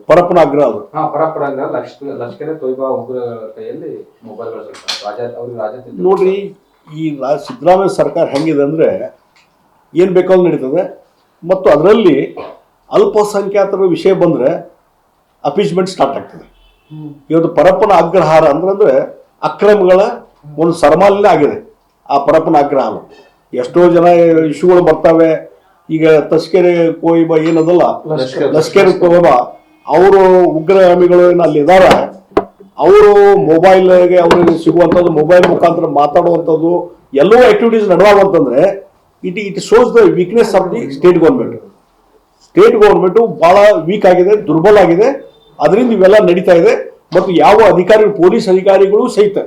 ಪರಪ್ಪನ ಆಗ್ರಹ ಅದು. ಪರಪ್ಪನ ಆಗ್ರಹ ಲಷ್ಕರ್ ತೊಯ್ಬಾ ಉಗ್ರ ಕೈಯಲ್ಲಿ ಮೊಬೈಲ್ಗಳು ನೋಡ್ರಿ, ಈ ಸಿದ್ದರಾಮಯ್ಯ ಸರ್ಕಾರ ಹೆಂಗಿದೆ ಅಂದ್ರೆ ಏನ್ ಬೇಕಾದ್ರೂ ನಡೀತದೆ. ಮತ್ತು ಅದರಲ್ಲಿ ಅಲ್ಪಸಂಖ್ಯಾತರ ವಿಷಯ ಬಂದ್ರೆ ಅಪೀಸ್ಮೆಂಟ್ ಸ್ಟಾರ್ಟ್ ಆಗ್ತದೆ. ಇವತ್ತು ಪರಪ್ಪನ ಅಗ್ರಹಾರ ಅಂದ್ರೆ ಅಕ್ರಮಗಳ ಒಂದು ಸರಮಾಲಿನ್ಯ ಆಗಿದೆ ಆ ಪರಪ್ಪನ ಅಗ್ರಹಾರ. ಎಷ್ಟೋ ಜನ ಇಶ್ಯೂಗಳು ಬರ್ತಾವೆ. ಈಗ ತಸ್ಕೆರೆ ಕೋಯಿಬಾ ಏನದಲ್ಲ, ಲಷ್ಕರ್ ಕೋಯಿಬಾ ಅವರು ಉಗ್ರಗಾಮಿಗಳು ಏನು ಅಲ್ಲಿ ಇದಾರ, ಅವರು ಮೊಬೈಲ್ಗೆ ಅವ್ರಿಗೆ ಸಿಗುವಂಥದ್ದು, ಮೊಬೈಲ್ ಮುಖಾಂತರ ಮಾತಾಡುವಂಥದ್ದು ಎಲ್ಲವೂ ಆಕ್ಟಿವಿಟೀಸ್ ನಡೆಯುವಂತಂದ್ರೆ it shows the weakness of the state government. State government ಬಹಳ ವೀಕ್ ಆಗಿದೆ, ದುರ್ಬಲ ಆಗಿದೆ. ಅದರಿಂದ ಇವೆಲ್ಲ ನಡೀತಾ ಇದೆ. ಮತ್ತು ಯಾವ ಅಧಿಕಾರಿಗಳು, ಪೊಲೀಸ್ ಅಧಿಕಾರಿಗಳು ಸಹಿತ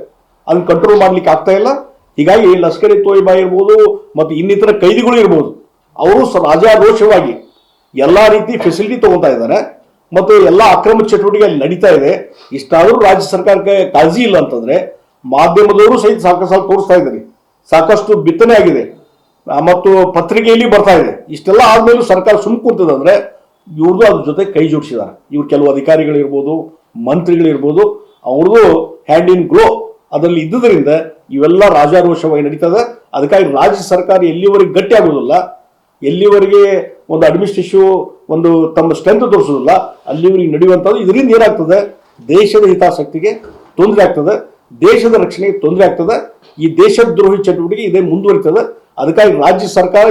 ಅದನ್ನ ಕಂಟ್ರೋಲ್ ಮಾಡ್ಲಿಕ್ಕೆ ಆಗ್ತಾ ಇಲ್ಲ. ಹೀಗಾಗಿ ಲಷ್ಕರ್ ಇ ತೊಯ್ಬಾ ಇರ್ಬೋದು ಮತ್ತು ಇನ್ನಿತರ ಕೈದಿಗಳು ಇರ್ಬೋದು, ಅವರು ರಾಜಾರೋಷವಾಗಿ ಎಲ್ಲಾ ರೀತಿ ಫೆಸಿಲಿಟಿ ತಗೊತಾ ಇದ್ದಾರೆ ಮತ್ತು ಎಲ್ಲ ಅಕ್ರಮ ಚಟುವಟಿಕೆ ಅಲ್ಲಿ ನಡೀತಾ ಇದೆ. ಇಷ್ಟಾದರೂ ರಾಜ್ಯ ಸರ್ಕಾರಕ್ಕೆ ಕಾಳಜಿ ಇಲ್ಲ ಅಂತಂದ್ರೆ ಮಾಧ್ಯಮದವರು ಸಹಿತ ಸಾಕಷ್ಟು ಸಲ ತೋರಿಸ್ತಾ ಇದ್ದಾರೆ, ಸಾಕಷ್ಟು ಬಿತ್ತನೆ ಆಗಿದೆ ಮತ್ತು ಪತ್ರಿಕೆಯಲ್ಲಿ ಬರ್ತಾ ಇದೆ. ಇಷ್ಟೆಲ್ಲ ಆದ್ಮೇಲೂ ಸರ್ಕಾರ ಸುಮ್ ಕೂರ್ತದಂದ್ರೆ ಇವ್ರದ್ದು ಅದ್ರ ಜೊತೆ ಕೈ ಜೋಡಿಸಿದ್ದಾರೆ. ಇವ್ರು ಕೆಲವು ಅಧಿಕಾರಿಗಳಿರ್ಬೋದು, ಮಂತ್ರಿಗಳಿರ್ಬೋದು, ಅವ್ರದ್ದು ಹ್ಯಾಂಡ್ ಇನ್ ಗ್ಲೋ ಅದರಲ್ಲಿ ಇದ್ದುದರಿಂದ ಇವೆಲ್ಲ ರಾಜಾರೋಷವಾಗಿ ನಡೀತದೆ. ಅದಕ್ಕಾಗಿ ರಾಜ್ಯ ಸರ್ಕಾರ ಎಲ್ಲಿವರೆಗೆ ಗಟ್ಟಿ ಆಗೋದಿಲ್ಲ, ಎಲ್ಲಿವರೆಗೆ ಒಂದು ಅಡ್ಮಿನಿಸ್ಟ್ರೇಟಿವ್ ಒಂದು ತಮ್ಮ ಸ್ಟ್ರೆಂತ್ ತೋರಿಸೋದಿಲ್ಲ, ಅಲ್ಲಿವರೆಗೆ ನಡೆಯುವಂಥದ್ದು. ಇದರಿಂದ ಏನಾಗ್ತದೆ, ದೇಶದ ಹಿತಾಸಕ್ತಿಗೆ ತೊಂದರೆ ಆಗ್ತದೆ, ದೇಶದ ರಕ್ಷಣೆಗೆ ತೊಂದರೆ ಆಗ್ತದೆ. ಈ ದೇಶದ್ರೋಹಿ ಚಟುವಟಿಕೆ ಇದೇ ಮುಂದುವರಿತದೆ. ಅದಕ್ಕಾಗಿ ರಾಜ್ಯ ಸರ್ಕಾರ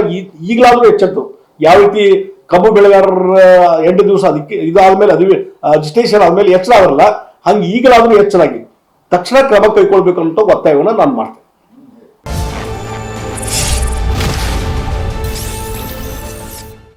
ಈಗಲಾದರೂ ಎಚ್ಚೆತ್ತು. ಯಾವ ರೀತಿ ಕಬ್ಬು ಬೆಳೆಗಾರರ 8 ದಿವಸ ಅದಕ್ಕೆ ಇದಾದ್ಮೇಲೆ ಅಜಿಟೇಷನ್ ಆದ್ಮೇಲೆ ಎಚ್ಚರ ಆಗಲ್ಲ, ಹಂಗೆ ಈಗಲಾದರೂ ಎಚ್ಚರಾಗಿ ತಕ್ಷಣ ಕ್ರಮ ಕೈಗೊಳ್ಬೇಕು ಅಂತ ಒತ್ತಾಯವನ್ನು ನಾನು ಮಾಡ್ತೇನೆ.